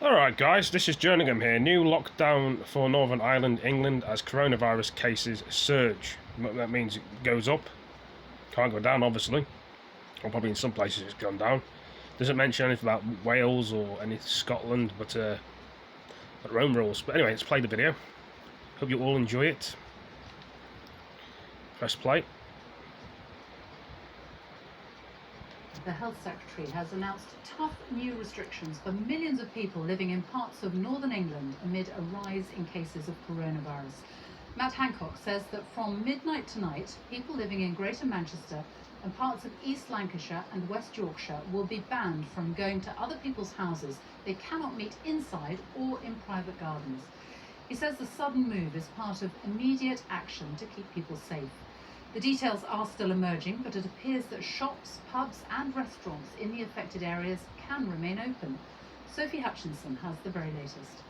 Alright guys, this is Jerningham here. New lockdown for Northern Ireland, England as coronavirus cases surge. That means it goes up. Can't go down obviously. Or probably in some places it's gone down. Doesn't mention anything about Wales or any Scotland, but their own rules. But anyway, let's play the video. Hope you all enjoy it. Press play. The Health Secretary has announced tough new restrictions for millions of people living in parts of northern England amid a rise in cases of coronavirus. Matt Hancock says that from midnight tonight, people living in Greater Manchester and parts of East Lancashire and West Yorkshire will be banned from going to other people's houses. They cannot meet inside or in private gardens. He says the sudden move is part of immediate action to keep people safe. The details are still emerging, but it appears that shops, pubs and restaurants in the affected areas can remain open. Sophie Hutchinson has the very latest.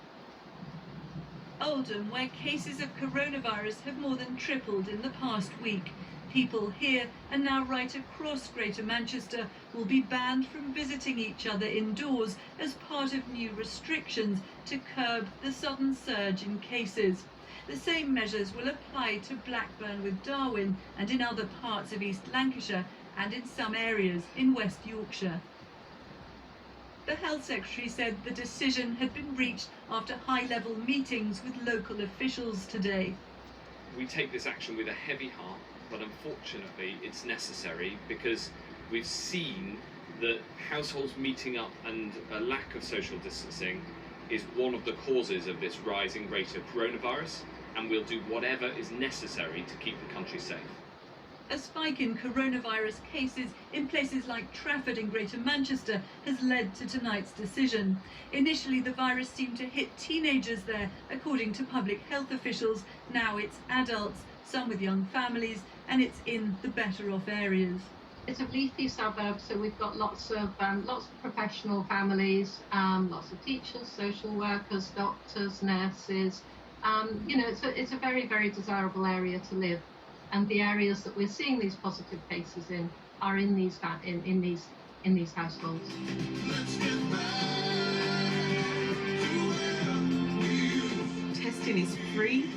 Oldham, where cases of coronavirus have more than tripled in the past week. People here and now right across Greater Manchester will be banned from visiting each other indoors as part of new restrictions to curb the sudden surge in cases. The same measures will apply to Blackburn with Darwin and in other parts of East Lancashire and in some areas in West Yorkshire. The Health Secretary said the decision had been reached after high-level meetings with local officials today. We take this action with a heavy heart, but unfortunately it's necessary because we've seen that households meeting up and a lack of social distancing is one of the causes of this rising rate of coronavirus, and we'll do whatever is necessary to keep the country safe. A spike in coronavirus cases in places like Trafford in Greater Manchester has led to tonight's decision. Initially, the virus seemed to hit teenagers there, according to public health officials. Now it's adults, some with young families, and it's in the better off areas. It's a leafy suburb, so we've got lots of professional families, lots of teachers, social workers, doctors, nurses. It's a very, very desirable area to live, and the areas that we're seeing these positive cases in are in these households. Testing is free,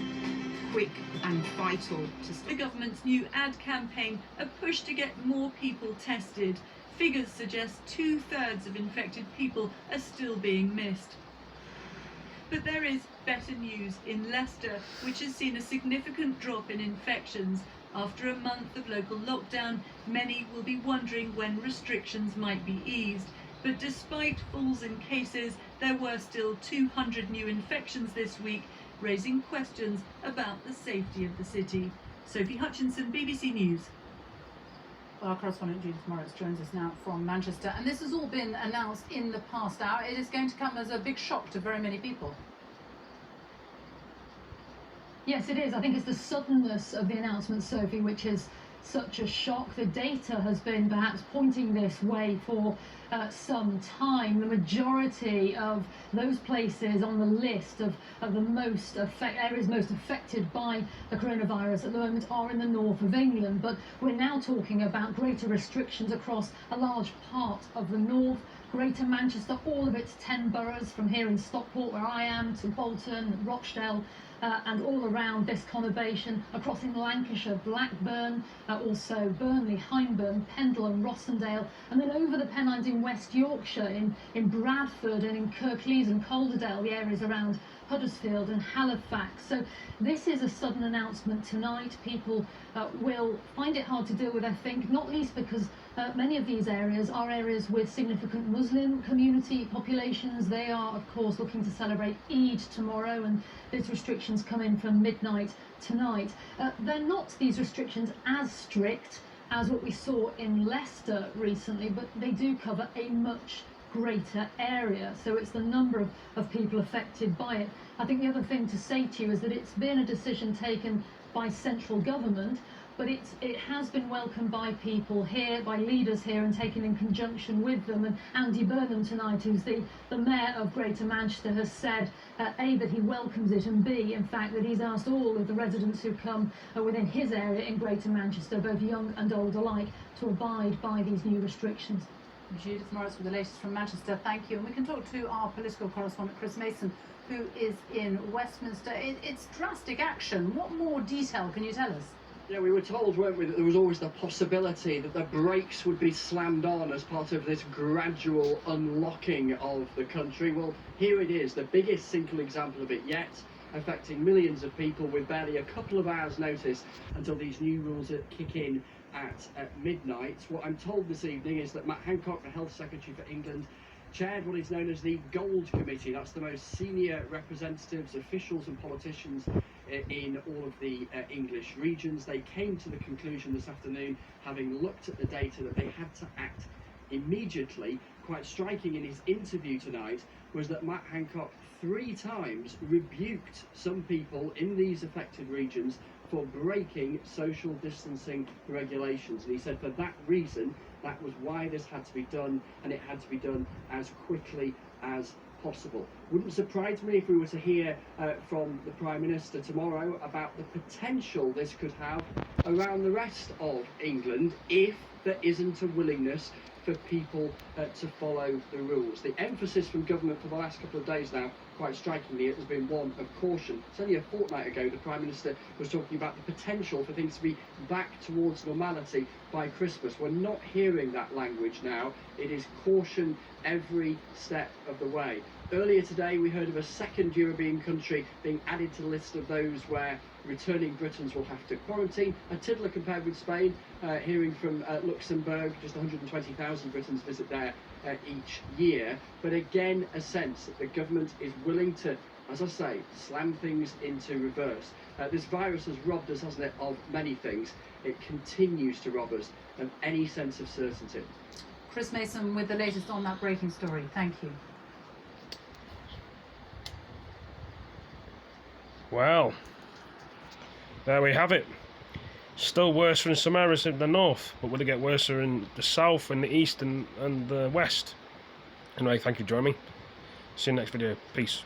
quick and vital. The government's new ad campaign, a push to get more people tested. Figures suggest 2/3 of infected people are still being missed. But there is better news in Leicester, which has seen a significant drop in infections. After a month of local lockdown, many will be wondering when restrictions might be eased. But despite falls in cases, there were still 200 new infections this week, raising questions about the safety of the city. Sophie Hutchinson, BBC News. Well, our correspondent Judith Morris joins us now from Manchester, and this has all been announced in the past hour. It is going to come as a big shock to very many people. Yes, it is. I think it's the suddenness of the announcement, Sophie, which is such a shock. The data has been perhaps pointing this way for some time. The majority of those places on the list of the areas most affected by the coronavirus at the moment are in the north of England. But we're now talking about greater restrictions across a large part of the north. Greater Manchester, all of its 10 boroughs, from here in Stockport where I am to Bolton, Rochdale, and all around this conurbation, across in Lancashire, Blackburn, also Burnley, Hyndburn, Pendle and Rossendale, and then over the Pennines in West Yorkshire, in Bradford and in Kirklees and Calderdale, the areas around Huddersfield and Halifax. So this is a sudden announcement tonight. People will find it hard to deal with, I think, not least because many of these areas are areas with significant Muslim community populations. They are, of course, looking to celebrate Eid tomorrow, and these restrictions come in from midnight tonight. They're not, these restrictions, as strict as what we saw in Leicester recently, but they do cover a much greater area, so it's the number of people affected by it. I think the other thing to say to you is that it's been a decision taken by central government, but it has been welcomed by people here, by leaders here, and taken in conjunction with them. And Andy Burnham tonight, who's the Mayor of Greater Manchester, has said A, that he welcomes it, and B, in fact, that he's asked all of the residents who come within his area in Greater Manchester, both young and old alike, to abide by these new restrictions. Judith Morris with the latest from Manchester. Thank you. And we can talk to our political correspondent, Chris Mason, who is in Westminster. It's drastic action. What more detail can you tell us? Yeah, we were told, weren't we, that there was always the possibility that the brakes would be slammed on as part of this gradual unlocking of the country. Well, here it is, the biggest single example of it yet, affecting millions of people with barely a couple of hours' notice until these new rules kick in at midnight. What I'm told this evening is that Matt Hancock, the Health Secretary for England, chaired what is known as the Gold Committee. That's the most senior representatives, officials and politicians in all of the English regions. They came to the conclusion this afternoon, having looked at the data, that they had to act immediately. Quite striking in his interview tonight was that Matt Hancock 3 times rebuked some people in these affected regions for breaking social distancing regulations. And he said for that reason, that was why this had to be done, and it had to be done as quickly as possible. Wouldn't surprise me if we were to hear from the Prime Minister tomorrow about the potential this could have around the rest of England if there isn't a willingness for people to follow the rules. The emphasis from government for the last couple of days now, quite strikingly, it has been one of caution. It's only a fortnight ago the Prime Minister was talking about the potential for things to be back towards normality by Christmas. We're not hearing that language now. It is caution every step of the way. Earlier today we heard of a second European country being added to the list of those where returning Britons will have to quarantine. A tiddler compared with Spain, hearing from Luxembourg, just 120,000 Britons visit there each year. But again, a sense that the government is willing to, as I say, slam things into reverse. This virus has robbed us, hasn't it, of many things. It continues to rob us of any sense of certainty. Chris Mason with the latest on that breaking story. Thank you. Well, there we have it. Still worse in some areas in the north, but will it get worse in the south and the east and the west? Anyway, thank you for joining me. See you next video. Peace.